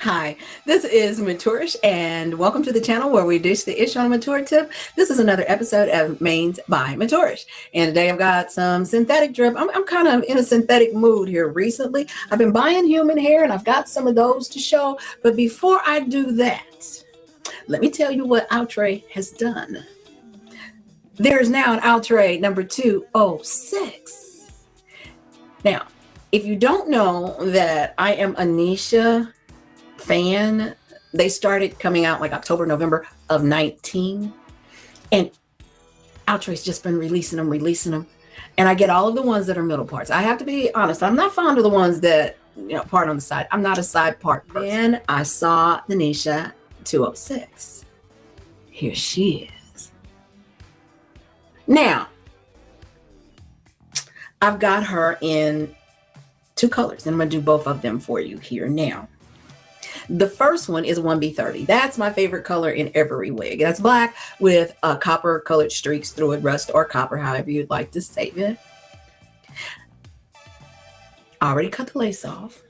Hi, this is Maturish, and welcome to the channel where we dish the ish on a mature tip. This is another episode of Mains by Maturish, and today I've got some synthetic drip. I'm kind of in a synthetic mood here recently. I've been buying human hair, and I've got some of those to show. But before I do that, let me tell you what Outre has done. There is now an Outre number 206. Now, if you don't know that I am a NEESHA fan, they started coming out like October, November of 19, and Outre's just been releasing them, and I get all of the ones that are middle parts. I have to be honest, I'm not fond of the ones that, you know, part on the side. I'm not a side part person. Then I saw the NEESHA 206. Here she is. Now, I've got her in two colors, and I'm gonna do both of them for you here now. The first one is 1B30. That's my favorite color in every wig. That's black with copper colored streaks through it, rust or copper, however you'd like to say it. I already cut the lace off,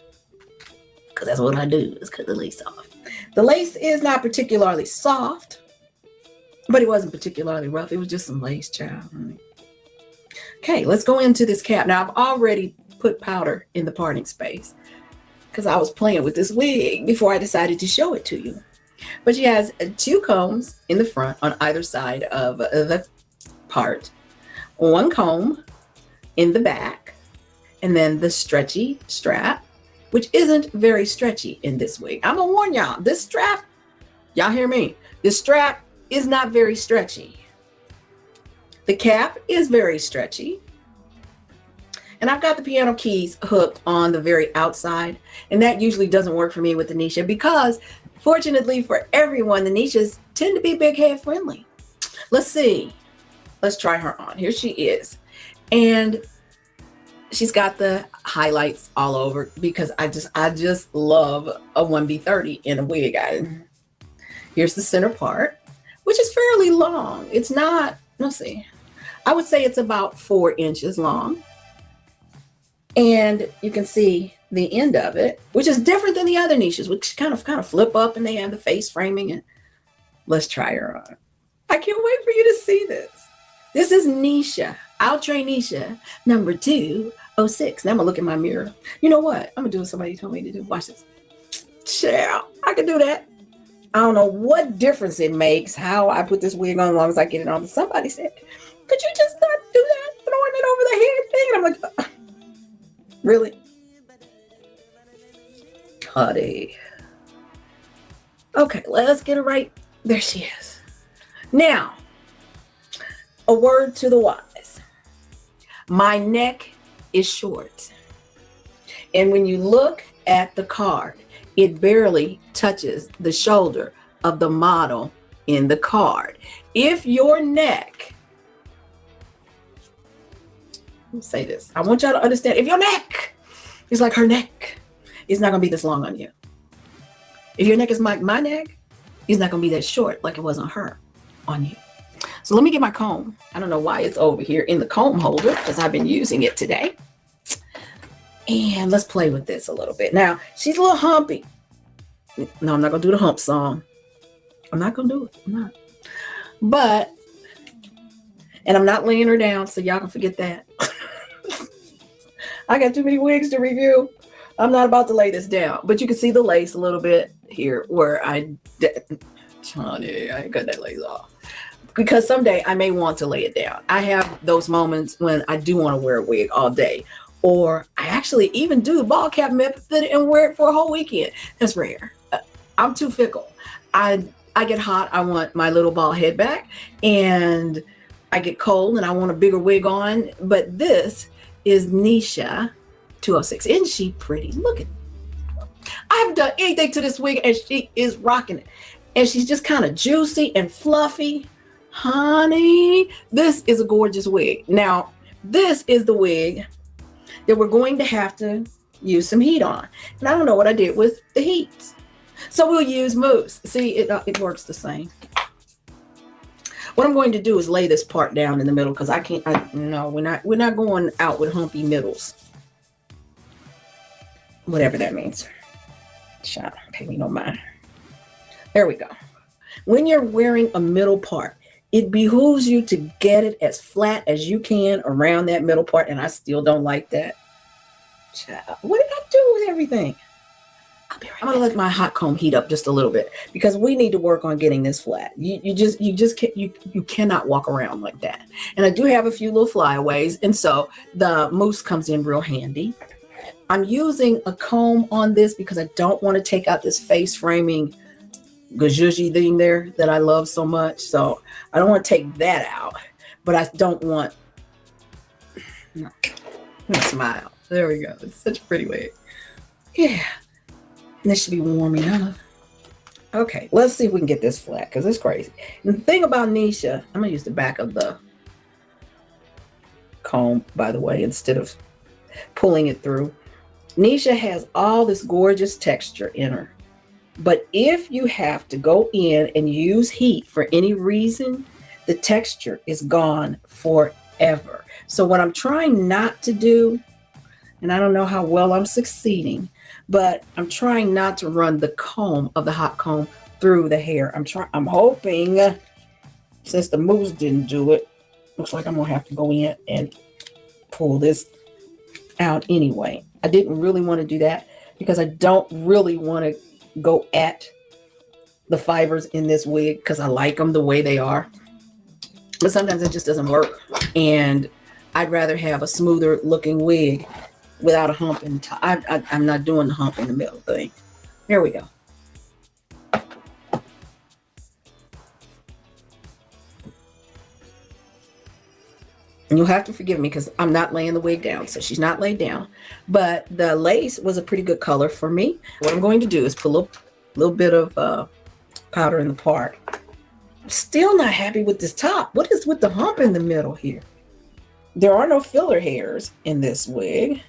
because that's what I do, is cut the lace off. The lace is not particularly soft, but it wasn't particularly rough. It was just some lace, child. Okay, let's go into this cap. Now, I've already put powder in the parting space, because I was playing with this wig before I decided to show it to you. But she has two combs in the front on either side of the part, one comb in the back, and then the stretchy strap, which isn't very stretchy in this wig. I'm gonna warn y'all, this strap, y'all hear me? This strap is not very stretchy. The cap is very stretchy. And I've got the piano keys hooked on the very outside, and that usually doesn't work for me with the NEESHA, because fortunately for everyone, the NEESHAs tend to be big head friendly. Let's see. Let's try her on. Here she is. And she's got the highlights all over, because I just love a 1B30 in a wig. Here's the center part, which is fairly long. It's not, let's see, I would say it's about 4 inches long. And you can see the end of it, which is different than the other NEESHAs, which kind of flip up and they have the face framing. And let's try her on. I can't wait for you to see this. This is NEESHA, Outre NEESHA number 206. Now I'm gonna look in my mirror. You know what? I'm gonna do what somebody told me to do. Watch this. Child, I can do that. I don't know what difference it makes how I put this wig on as long as I get it on. But somebody said, could you just not do that? Throwing it over the head thing. And I'm like, really? Honey. Okay, let's get it right. There she is. Now, a word to the wise. My neck is short. And when you look at the card, it barely touches the shoulder of the model in the card. If your neck, let me say this, I want y'all to understand, if your neck is like her neck, it's not gonna be this long on you. If your neck is like my neck, it's not gonna be that short like it was on her, on you. So let me get my comb. I don't know why it's over here in the comb holder, because I've been using it today. And let's play with this a little bit. Now, she's a little humpy. No, I'm not gonna do the hump song. I'm not gonna do it, I'm not. But, and I'm not laying her down, so y'all can forget that. I got too many wigs to review. I'm not about to lay this down, but you can see the lace a little bit here where honey, I ain't cut that lace off. Because someday I may want to lay it down. I have those moments when I do want to wear a wig all day, or I actually even do the ball cap method and wear it for a whole weekend. That's rare. I'm too fickle. I get hot, I want my little ball head back, and I get cold and I want a bigger wig on. But this is NEESHA 206. Isn't she pretty? Look at, I haven't done anything to this wig and she is rocking it. And she's just kind of juicy and fluffy. Honey, this is a gorgeous wig. Now, this is the wig that we're going to have to use some heat on. And I don't know what I did with the heat. So we'll use mousse. See, it works the same. What I'm going to do is lay this part down in the middle, because I can't, no, we're not going out with humpy middles. Whatever that means. Child, pay me no mind. There we go. When you're wearing a middle part, it behooves you to get it as flat as you can around that middle part. And I still don't like that. Child, what did I do with everything? I'll be right back. I'm gonna let my hot comb heat up just a little bit because we need to work on getting this flat. You just can't, you cannot walk around like that. And I do have a few little flyaways, and so the mousse comes in real handy. I'm using a comb on this because I don't want to take out this face framing gajuji thing there that I love so much. So I don't want to take that out, but I don't want, no, I'm gonna smile. There we go. It's such a pretty wig. Yeah. And this should be warm enough. Okay, let's see if we can get this flat because it's crazy. And the thing about NEESHA, I'm gonna use the back of the comb, by the way, instead of pulling it through. NEESHA has all this gorgeous texture in her. But if you have to go in and use heat for any reason, the texture is gone forever. So what I'm trying not to do, and I don't know how well I'm succeeding, but I'm trying not to run the comb of the hot comb through the hair. I'm hoping, since the mousse didn't do it, looks like I'm gonna have to go in and pull this out anyway. I didn't really want to do that because I don't really want to go at the fibers in this wig because I like them the way they are. But sometimes it just doesn't work. And I'd rather have a smoother looking wig without a hump in the top. I'm not doing the hump in the middle thing. There we go. And you'll have to forgive me because I'm not laying the wig down. So she's not laid down. But the lace was a pretty good color for me. What I'm going to do is put a little bit of powder in the part. I'm still not happy with this top. What is with the hump in the middle here? There are no filler hairs in this wig,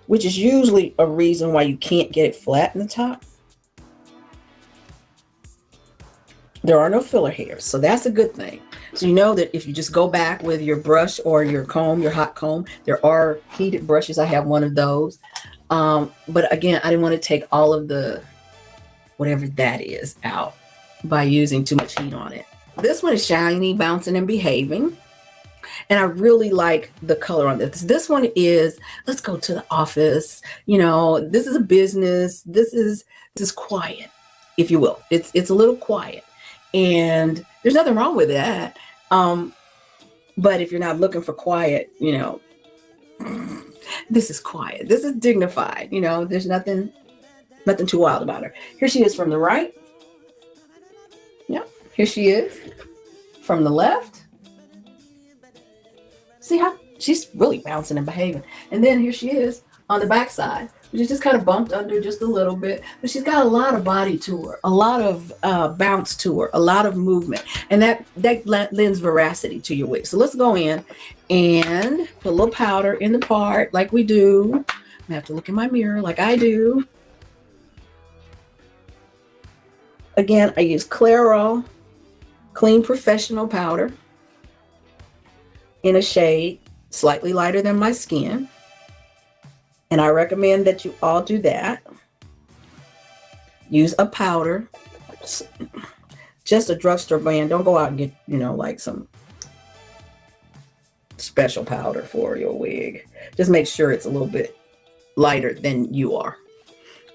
which is usually a reason why you can't get it flat in the top. There are no filler hairs, so that's a good thing. So you know that if you just go back with your brush or your comb, your hot comb, there are heated brushes. I have one of those. But again, I didn't want to take all of the, whatever that is, out by using too much heat on it. This one is shiny, bouncing, and behaving. And I really like the color on this. This one is, let's go to the office. You know, this is a business. This is quiet, if you will. It's a little quiet. And there's nothing wrong with that. But if you're not looking for quiet, you know, this is quiet. This is dignified. You know, there's nothing too wild about her. Here she is from the right. Yeah, here she is from the left. See how she's really bouncing and behaving. And then here she is on the back side, which is just kind of bumped under just a little bit, but she's got a lot of body to her, a lot of bounce to her, a lot of movement, and that lends veracity to your wig. So let's go in and put a little powder in the part like we do. I have to look in my mirror like I do. Again, I use Clairol Clean Professional powder in a shade slightly lighter than my skin. And I recommend that you all do that. Use a powder, just a drugstore brand. Don't go out and get, you know, like some special powder for your wig. Just make sure it's a little bit lighter than you are,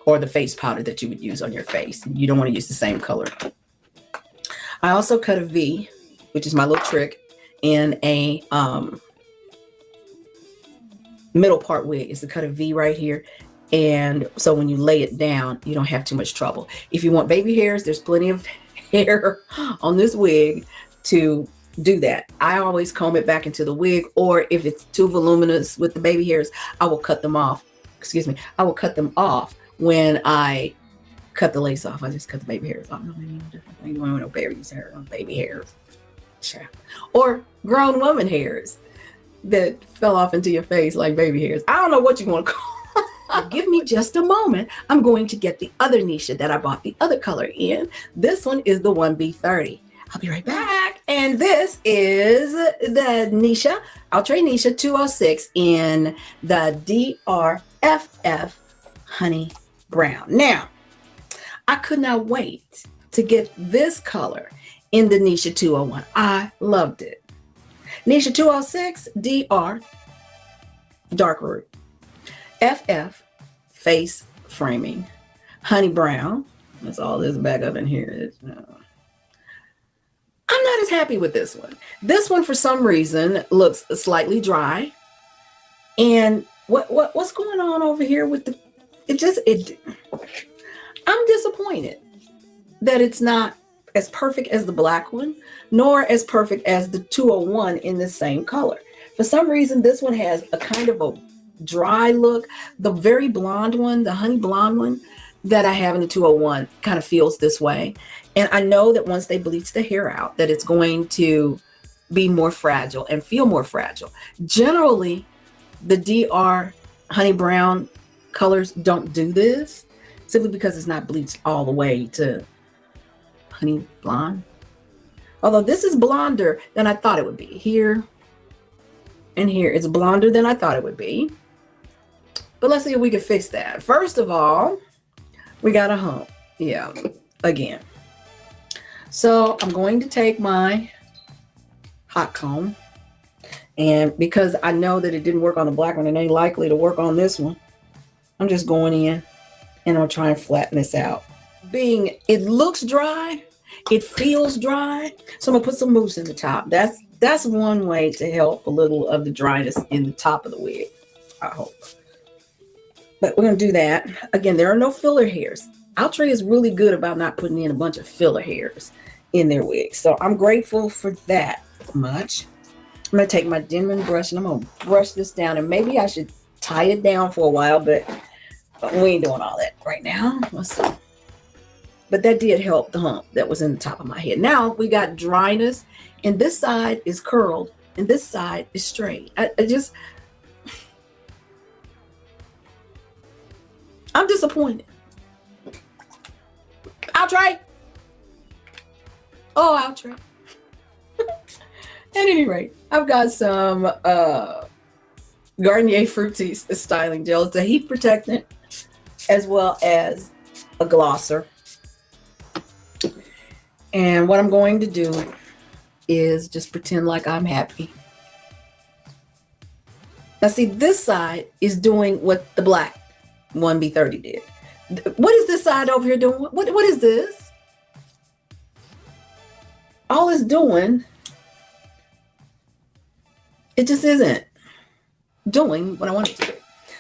or the face powder that you would use on your face. You don't want to use the same color. I also cut a V, which is my little trick, in a middle part wig, is to cut a V right here. And so when you lay it down, you don't have too much trouble. If you want baby hairs, there's plenty of hair on this wig to do that. I always comb it back into the wig, or if it's too voluminous with the baby hairs, I will cut them off. Excuse me. I will cut them off when I cut the lace off. I just cut the baby hairs off. No, you don't want no baby's hair on baby hairs. Sure. Or grown woman hairs that fell off into your face like baby hairs. I don't know what you want to call. Give me just a moment. I'm going to get the other NEESHA that I bought the other color in. This one is the 1B30. I'll be right back. And this is the NEESHA, Outre NEESHA 206 in the DRFF Honey Brown. Now, I could not wait to get this color in the NEESHA 201. I loved it. NEESHA 206, DR, dark root. FF, face framing. Honey brown. That's all this back up in here. I'm not as happy with this one. This one, for some reason, looks slightly dry. And what's going on over here with the, I'm disappointed that it's not as perfect as the black one, nor as perfect as the 201 in the same color. For some reason, this one has a kind of a dry look. The very blonde one, the honey blonde one that I have in the 201 kind of feels this way. And I know that once they bleach the hair out, that it's going to be more fragile and feel more fragile. Generally, the DR honey brown colors don't do this, simply because it's not bleached all the way to honey blonde. Although this is blonder than I thought it would be. Here and here, it's blonder than I thought it would be. But let's see if we can fix that. First of all, we got a hump. Yeah, again. So I'm going to take my hot comb, and because I know that it didn't work on the black one, it ain't likely to work on this one, I'm just going in and I'll try and flatten this out. It looks dry, it feels dry, so I'm gonna put some mousse in the top. That's one way to help a little of the dryness in the top of the wig, I hope. But we're gonna do that. Again, there are no filler hairs. Outre is really good about not putting in a bunch of filler hairs in their wigs, so I'm grateful for that much. I'm gonna take my Denman brush and I'm gonna brush this down, and maybe I should tie it down for a while, but we ain't doing all that right now. Let's see. But that did help the hump that was in the top of my head. Now we got dryness, and this side is curled and this side is straight. I'm disappointed. Outre. Oh, Outre. At any rate, I've got some Garnier Fructis styling gel. It's a heat protectant as well as a glosser. And what I'm going to do is just pretend like I'm happy. Now see, this side is doing what the black 1B30 did. What is this side over here doing? What is this? All it's doing, it just isn't doing what I want it to do.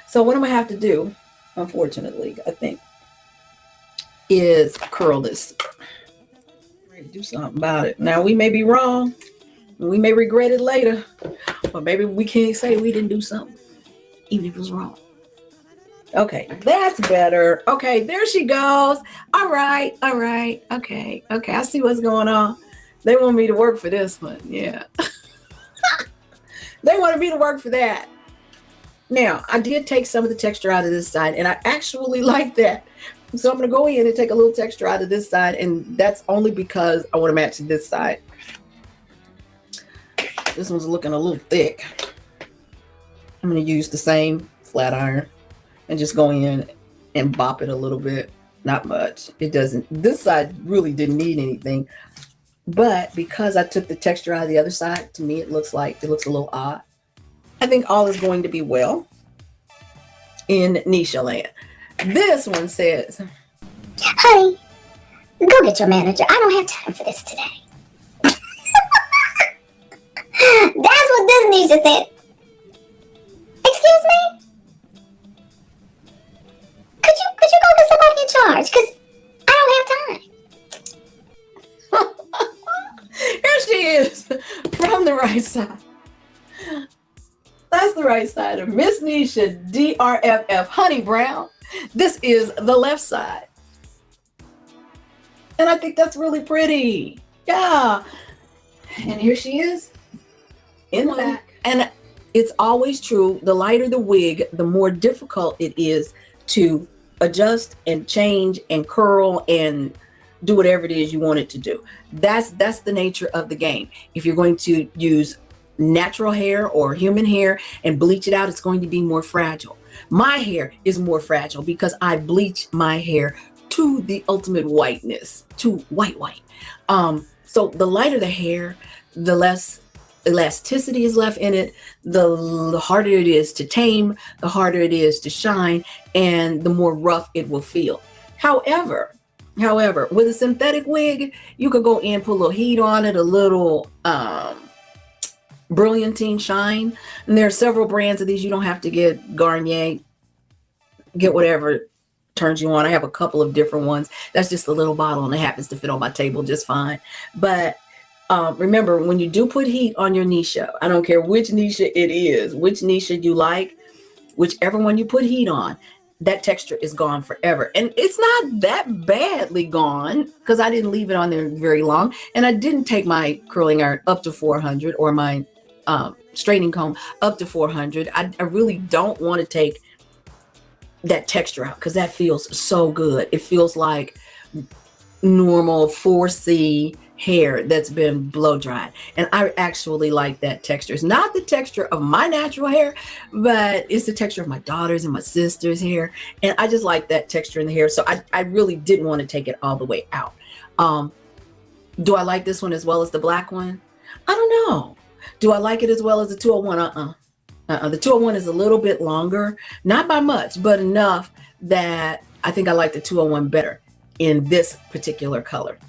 So what I'm gonna have to do, unfortunately, I think, is curl this. Do something about it. Now we may be wrong, we may regret it later, but maybe we can't say we didn't do something, even if it was wrong. Okay, that's better. Okay, there she goes. All right. Okay, I see what's going on. They want me to work for this one. Yeah. They wanted me to work for that. Now, I did take some of the texture out of this side, and I actually like that. So I'm going to go in and take a little texture out of this side, and that's only because I want to match this side. This one's looking a little thick. I'm going to use the same flat iron and just go in and bop it a little bit. Not much. It doesn't. This side really didn't need anything. But because I took the texture out of the other side, to me it looks a little odd. I think all is going to be well in NEESHA land. This one says, honey, go get your manager. I don't have time for this today. That's what this NEESHA said. Excuse me? Could you go get somebody in charge? Because I don't have time. Here she is from the right side. That's the right side of Miss NEESHA DRFFHNBRWN. This is the left side. And I think that's really pretty. Yeah. And here she is in the back. And it's always true. The lighter the wig, the more difficult it is to adjust and change and curl and do whatever it is you want it to do. That's the nature of the game. If you're going to use natural hair or human hair and bleach it out, it's going to be more fragile. My hair is more fragile because I bleach my hair to the ultimate whiteness, to white. So the lighter the hair, the less elasticity is left in it, the harder it is to tame, the harder it is to shine, and the more rough it will feel. However, with a synthetic wig, you could go in, put a little heat on it, a little brilliantine shine. And there are several brands of these. You don't have to get Garnier. Get whatever turns you on. I have a couple of different ones. That's just a little bottle, and it happens to fit on my table just fine. But remember, when you do put heat on your NEESHA, I don't care which NEESHA it is, which NEESHA you like, whichever one you put heat on, that texture is gone forever. And it's not that badly gone because I didn't leave it on there very long. And I didn't take my curling iron up to 400 or my straightening comb up to 400. I really don't want to take that texture out because that feels so good. It feels like normal 4C hair that's been blow dried, and I actually like that texture. It's not the texture of my natural hair, but it's the texture of my daughter's and my sister's hair, and I just like that texture in the hair. So I really didn't want to take it all the way out. Do I like this one as well as the black one? I don't know. Do I like it as well as the 201? The 201 is a little bit longer, not by much, but enough that I think I like the 201 better in this particular color.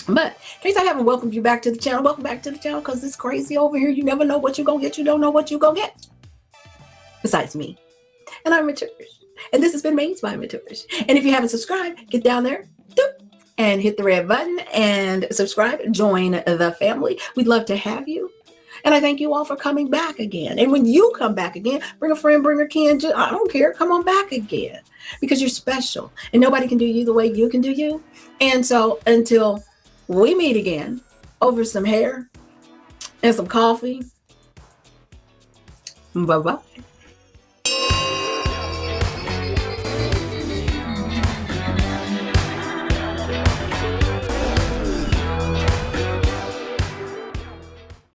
But in case I haven't welcomed you back to the channel, welcome back to the channel, because it's crazy over here. You never know what you're going to get. You don't know what you're going to get. Besides me. And I'm Maturish. And this has been Mains by Maturish. And if you haven't subscribed, get down there and hit the red button and subscribe. Join the family. We'd love to have you. And I thank you all for coming back again. And when you come back again, bring a friend, bring a kin. I don't care. Come on back again. Because you're special. And nobody can do you the way you can do you. And so until we meet again over some hair and some coffee. Bye-bye.